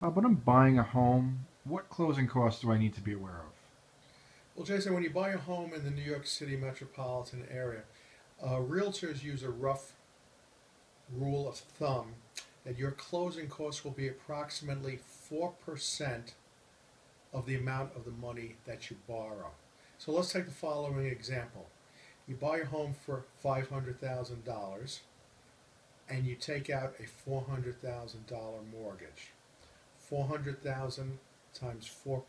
When I'm buying a home, what closing costs do I need to be aware of? Well, Jason, when you buy a home in the New York City metropolitan area, realtors use a rough rule of thumb that your closing costs will be approximately 4% of the amount of the money that you borrow. So let's take the following example. You buy a home for $500,000 and you take out a $400,000 mortgage. 400,000 times 4%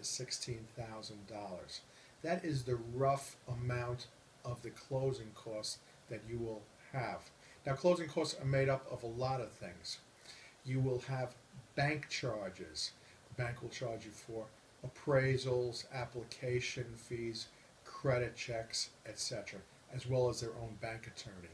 is $16,000. That is the rough amount of the closing costs that you will have. Now, closing costs are made up of a lot of things. You will have bank charges. The bank will charge you for appraisals, application fees, credit checks, etc., as well as their own bank attorney.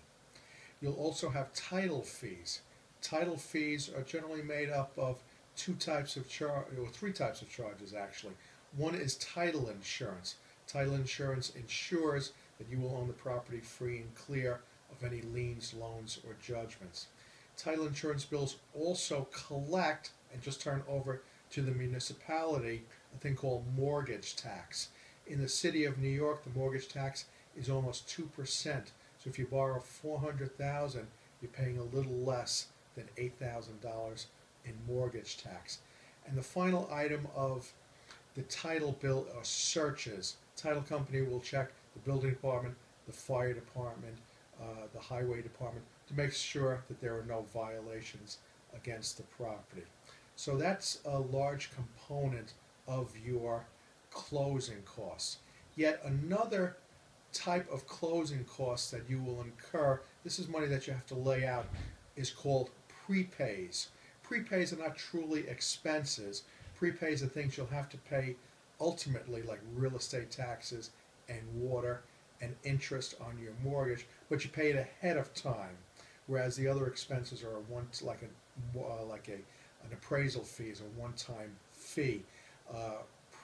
You'll also have title fees. Title fees are generally made up of three types of charges actually. One is title insurance. Title insurance ensures that you will own the property free and clear of any liens, loans, or judgments. Title insurance bills also collect and just turn over to the municipality a thing called mortgage tax. In the city of New York, the mortgage tax is almost 2%. So if you borrow 400,000, you're paying a little less than $8,000 in mortgage tax. And the final item of the title bill are searches. Title company will check the building department, the fire department, the highway department to make sure that there are no violations against the property. So that's a large component of your closing costs. Yet another type of closing costs that you will incur, this is money that you have to lay out, is called prepays. Prepays are not truly expenses. Prepays are things you'll have to pay ultimately, like real estate taxes and water and interest on your mortgage, but you pay it ahead of time. Whereas the other expenses are an appraisal fee is a one-time fee.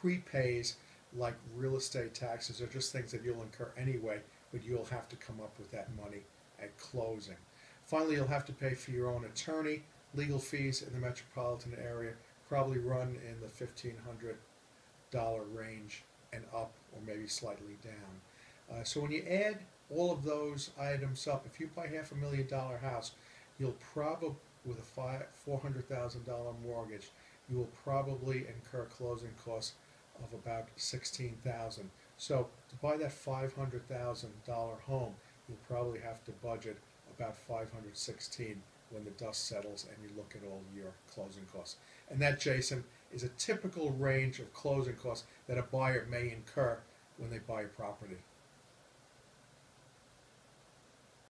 Prepays like real estate taxes are just things that you'll incur anyway, but you'll have to come up with that money at closing. Finally, you'll have to pay for your own attorney. Legal fees in the metropolitan area probably run in the $1,500 range and up, or maybe slightly down. So when you add all of those items up, if you buy $500,000 house, you'll probably, with a $400,000 mortgage, you will probably incur closing costs of about $16,000. So to buy that $500,000 home, you'll probably have to budget about 516 when the dust settles and you look at all your closing costs. And that, Jason, is a typical range of closing costs that a buyer may incur when they buy a property.